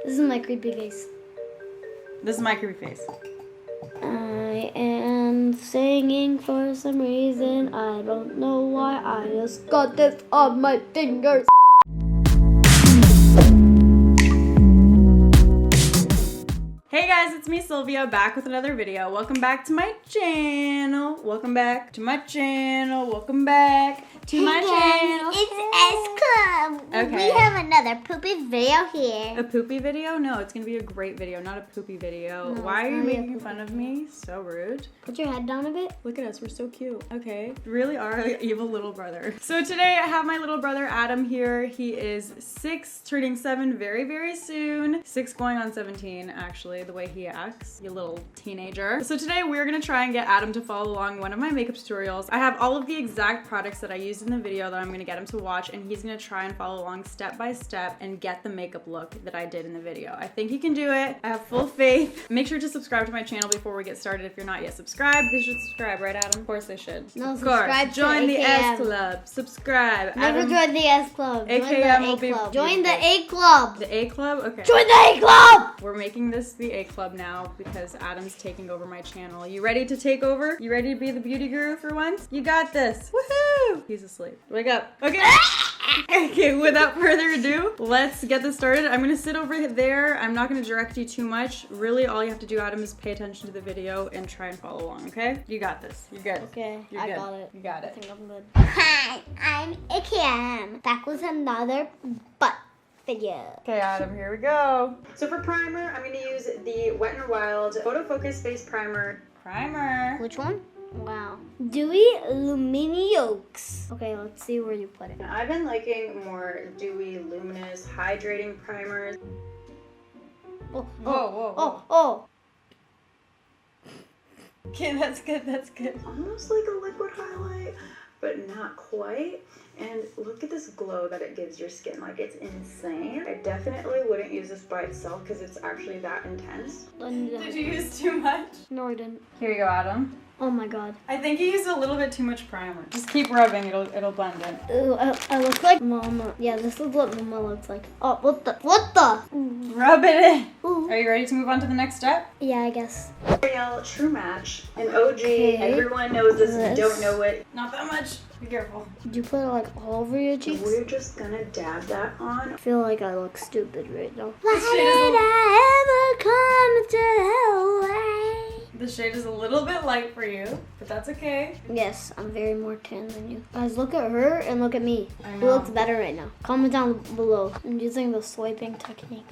This is my creepy face. This is my creepy face. I am singing for some reason. I don't know why. I just got this on my fingers. Hey guys, it's me Sylvia, back with another video. Welcome back to my channel. Welcome back to my channel. Welcome back to my channel. It's S Club. Okay. We have another poopy video here. A poopy video? No, it's gonna be a great video, not a poopy video. No, Why it's are you gonna be a making poopy fun of me? So rude. Put your head down a bit. Look at us, we're so cute. Okay, really are an evil little brother. So today I have my little brother Adam here. He is 6, turning 7 very, very soon. 6 going on 17, actually, the way he acts, you little teenager. So today we're gonna try and get Adam to follow along one of my makeup tutorials. I have all of the exact products that I used in the video that I'm gonna get him to watch, and he's gonna try and follow along step by step and get the makeup look that I did in the video. I think he can do it. I have full faith. Make sure to subscribe to my channel before we get started. If you're not yet subscribed, they should subscribe, right, Adam? Of course they should. No, of subscribe course. to Join the AKM. S Club. Subscribe. Never Adam, join the S Club. Join AKM the will A be Club. Join the beautiful. A Club. The A Club? Okay. Join the A Club. We're making this the A Club now because Adam's taking over my channel. You ready to take over? You ready to be the beauty guru for once? You got this. Woohoo! He's asleep. Wake up. Okay. Okay, without further ado, let's get this started. I'm gonna sit over there. I'm not gonna direct you too much. Really, all you have to do, Adam, is pay attention to the video and try and follow along, okay? You got this. You're good. Okay, You're I good. got it. You got I it. think I'm good. Hi, I'm AKM. Back with another butt video. Okay, Adam, here we go. So for primer, I'm gonna use the Wet n Wild Photo Focus Face Primer. Primer. Which one? Wow. Dewy Luminiox. Okay, let's see where you put it. Now, I've been liking more dewy, luminous, hydrating primers. Oh, Whoa. oh. Okay, that's good, that's good. Almost like a liquid highlight, but not quite. And look at this glow that it gives your skin. Like, it's insane. I definitely wouldn't use this by itself because it's actually that intense. Did you use too much? No, I didn't. Here you go, Adam. Oh my god. I think you used a little bit too much primer. Just keep rubbing, it'll blend in. Ew, I look like Mama. Yeah, this is what Mama looks like. Oh, what the? Rub it in. Ooh. Are you ready to move on to the next step? Yeah, I guess. L'Oreal True Match. An OG. Okay. Everyone knows this. If you This. don't know it, not that much. Be careful. Did you put it like all over your cheeks? We're just gonna dab that on. I feel like I look stupid right now. Why did I ever come to LA? The shade is a little bit light for you, but that's okay. Yes, I'm very more tan than you. Guys, look at her and look at me. I Who know. looks better right now? Comment down below. I'm using the swiping technique.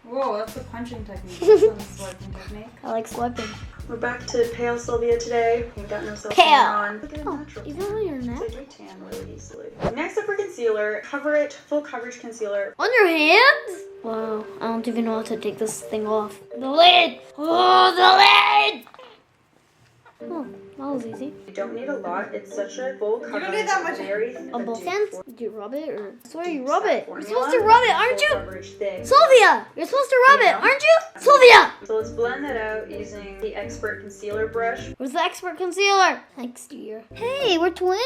Whoa, that's the punching technique. That's not the swiping technique. I like swiping. We're back to pale Sylvia today. We've got no self Pale. on. Look at a Oh, natural even tan. on your So neck? I do tan really easily. Next up for concealer, cover it, full coverage concealer. On your hands? Wow, I don't even know how to take this thing off. The lid! Oh, the lid! Oh, that was easy. You don't need a lot. It's such a full coverage. need that much. Very On both deep hands? for- Did you rub it or? I swear you deep rub set it. You're formula. supposed to rub it, aren't Full you? coverage thing. Sylvia! You're supposed to rub it, Yeah. aren't you? Sylvia! So let's blend that out using the Expert Concealer Brush. Where's the expert concealer? Thanks, dear. Hey, we're twins.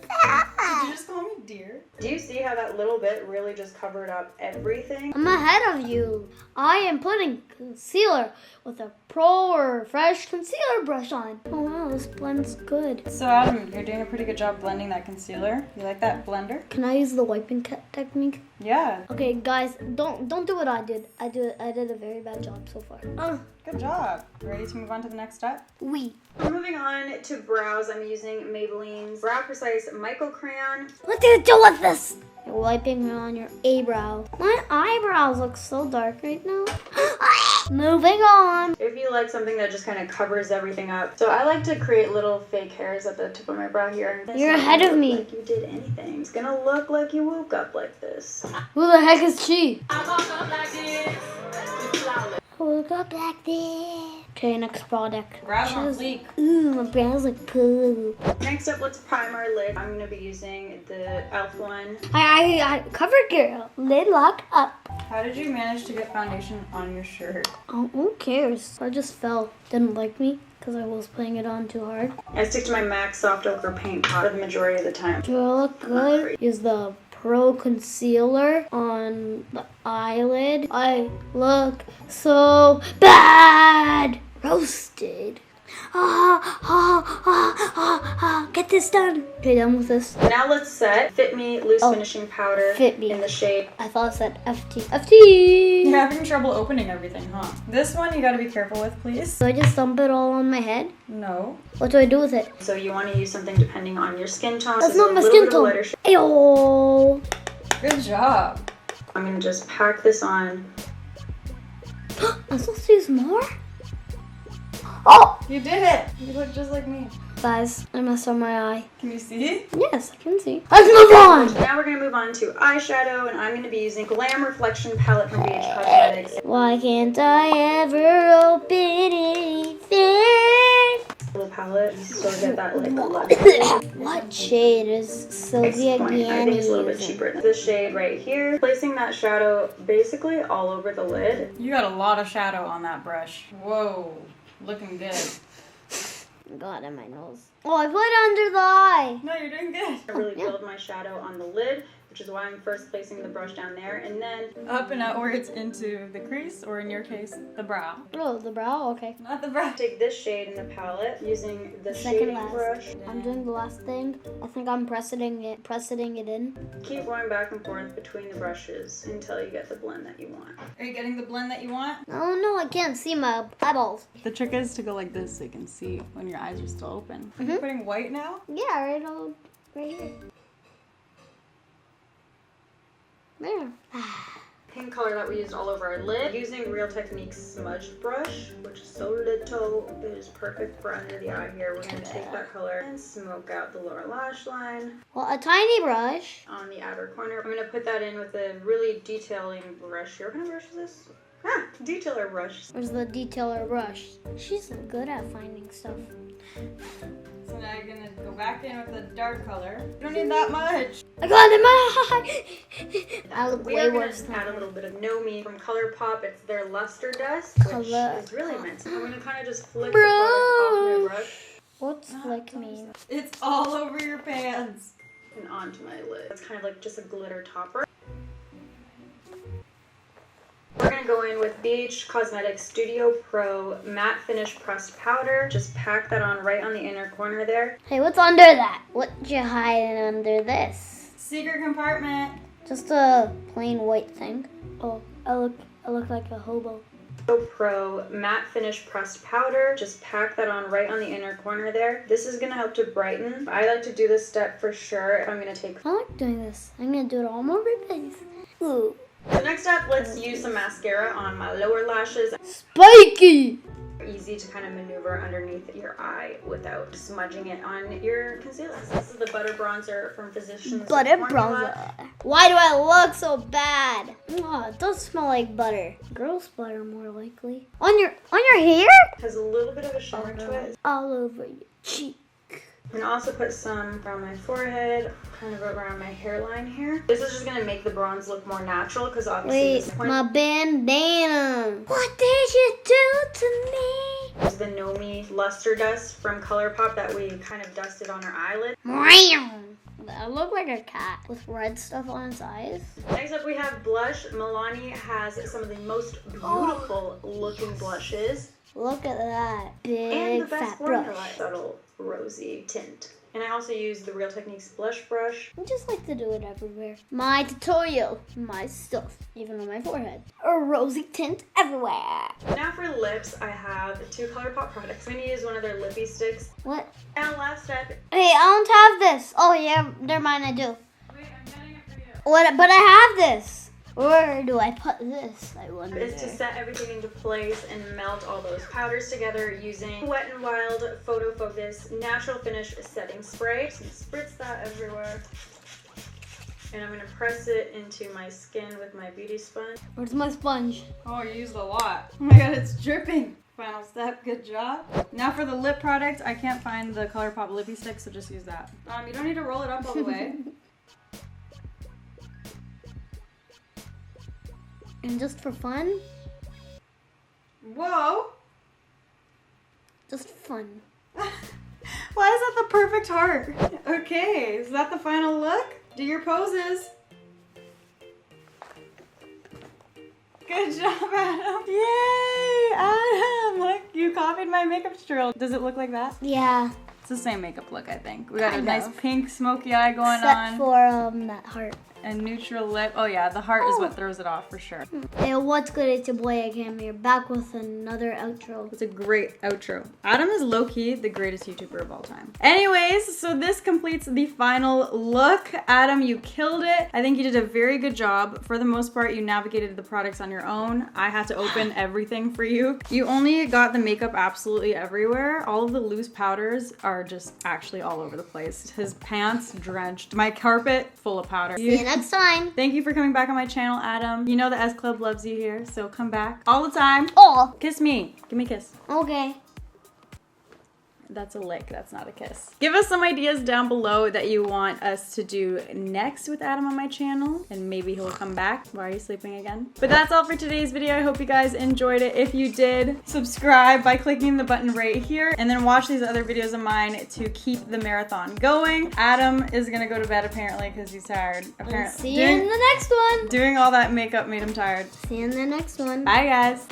Did you just call me dear? Do you see how that little bit really just covered up everything? I'm ahead of you. I am putting concealer with a pro or fresh concealer brush on. Oh wow, this blends good. So Adam, you're doing a pretty good job blending that concealer. You like that blender? Can I use the wiping technique? Yeah. Okay, guys, don't do what I did. I did a very bad job so far. Good job. Ready to move on to the next step? We. Moving on to brows, I'm using Maybelline's Brow Precise Micro Crayon. What do you do with this? You're wiping on your eyebrow. My eyebrows look so dark right now. Moving on. If you like something that just kind of covers everything up. So I like to create little fake hairs at the tip of my brow here. It's You're not ahead gonna of look me. Like you did anything. It's gonna look like you woke up like this. Who the heck is she? I woke up like this. Okay, next product. Brows on Just- fleek. Ooh, my brows look poo. Next up, let's primer lid. I'm gonna be using the e.l.f. one. I covered your lid locked up. How did you manage to get foundation on your shirt? Oh, who cares? I just fell. Didn't like me because I was putting it on too hard. I stick to my MAC Soft Ochre paint pot for the majority of the time. Do I look good? Use the Pro Concealer on the eyelid. I look so bad. Roasted. Get this done. Okay, done with this. Now let's set Fit Me Loose Finishing Powder Fit Me. in the shade. I thought it said FT. FT! You're having trouble opening everything, huh? This one you gotta be careful with, please. Do I just dump it all on my head? No. What do I do with it? So you want to use something depending on your skin tone. That's So not my a little skin bit of a tone. lighter shade. Ayo. Good job. I'm gonna just pack this on. I'm supposed to use more? Oh! You did it! You look just like me. Guys, I messed up my eye. Can you see? Yes, I can see. Let's move on! Now we're gonna move on to eyeshadow, and I'm gonna be using Glam Reflection Palette from BH Cosmetics. Why can't I ever open anything? Little palette, you still get that like luxe. What shade is Sylvia I think Gani it's a little bit using? cheaper. This shade right here, placing that shadow basically all over the lid. You got a lot of shadow on that brush. Whoa, looking good. God, in my nose. Oh, I put it under the eye. No, you're doing good. I really build my shadow on the lid, which is why I'm first placing the brush down there, and then up and outwards into the crease, or in your case, the brow. Oh, the brow? Okay. Not the brow. Take this shade in the palette using the Second shading last. brush. I'm doing the last thing. I think I'm pressing it in. Keep going back and forth between the brushes until you get the blend that you want. Are you getting the blend that you want? Oh no, I can't see my eyeballs. The trick is to go like this so you can see when your eyes are still open. Are you putting white now? Yeah, right here. There. Pink color that we used all over our lid. Using Real Techniques smudged brush, which is so little, it is perfect for under the eye here. We're going to take that color and smoke out the lower lash line. Well, a tiny brush. On the outer corner, I'm going to put that in with a really detailing brush here. What kind of brush is this? Ah, detailer brush. Where's the detailer brush? She's so good at finding stuff. So now you're gonna go back in with the dark color. You don't need that much. I got it in my eye. I look We way are gonna worse add a than little bit of No Me from ColourPop. It's their luster dust, which is really mint. I'm gonna kind of just flick the product off my brush What's flick mean? It's all over your pants and onto my lid. It's kind of like just a glitter topper. We're going to go in with BH Cosmetics Studio Pro Matte Finish Pressed Powder. Just pack that on right on the inner corner there. Hey, what's under that? What you hiding under this? Secret compartment. Just a plain white thing. Oh, I look like a hobo. Studio Pro Matte Finish Pressed Powder. Just pack that on right on the inner corner there. This is going to help to brighten. I like to do this step for sure if I'm going to take... I like doing this. I'm going to do it all over my face. Ooh. So next up, let's use some mascara on my lower lashes. Spiky! Easy to kind of maneuver underneath your eye without smudging it on your concealer. This is the Butter Bronzer from Physicians Butter Formula. bronzer. Why do I look so bad? Oh, it does smell like butter. Girl's butter, more likely. On your hair? Has a little bit of a shimmer to it. All over your cheek. And also put some around my forehead, kind of around my hairline here. This is just going to make the bronze look more natural because obviously Wait, my bandana. What did you do to me? This is the No Me Luster Dust from ColourPop that we kind of dusted on our eyelid. I look like a cat with red stuff on its eyes. Next up we have blush. Milani has some of the most beautiful looking blushes. Look at that And big the best fat formula. brush. Subtle rosy tint. And I also use the Real Techniques blush brush. I just like to do it everywhere. My tutorial, my stuff, even on my forehead. A rosy tint everywhere. Now for lips, I have two ColourPop products. I'm going to use one of their lippy sticks. What? Now last step. Hey, I don't have this. Oh yeah, never mind, I do. Wait, I'm getting it for you. What? But I have this. Where do I put this? I wonder. Is to set everything into place and melt all those powders together using Wet n Wild Photo Focus Natural Finish Setting Spray. So spritz that everywhere. And I'm going to press it into my skin with my beauty sponge. Where's my sponge? Oh, you used a lot. Oh my god, it's dripping. Final step, good job. Now for the lip product, I can't find the ColourPop lippy stick, so just use that. You don't need to roll it up all the way. And just for fun? Whoa! Just fun. Why is that the perfect heart? Okay, is that the final look? Do your poses. Good job, Adam. Yay, Adam. Look, you copied my makeup tutorial. Does it look like that? Yeah. It's the same makeup look, I think. We got a Kind nice of. pink smoky eye going Except on. for that heart. A neutral lip. Oh yeah, the heart is what throws it off for sure. Hey, what's good? It's your boy Cam here, back with another outro. It's a great outro. Adam is low-key the greatest YouTuber of all time. Anyways, so this completes the final look. Adam, you killed it. I think you did a very good job. For the most part, you navigated the products on your own. I had to open everything for you. You only got the makeup absolutely everywhere. All of the loose powders are just actually all over the place. His pants drenched. My carpet full of powder. See you next time. Thank you for coming back on my channel, Adam. You know the S Club loves you here, so come back all the time. Oh, Kiss me. Give me a kiss. okay. That's a lick, that's not a kiss. Give us some ideas down below that you want us to do next with Adam on my channel, and maybe he'll come back. Why are you sleeping again? But that's all for today's video. I hope you guys enjoyed it. If you did, subscribe by clicking the button right here, and then watch these other videos of mine to keep the marathon going. Adam is gonna go to bed apparently because he's tired. See you in the next one. Doing all that makeup made him tired. See you in the next one. Bye guys.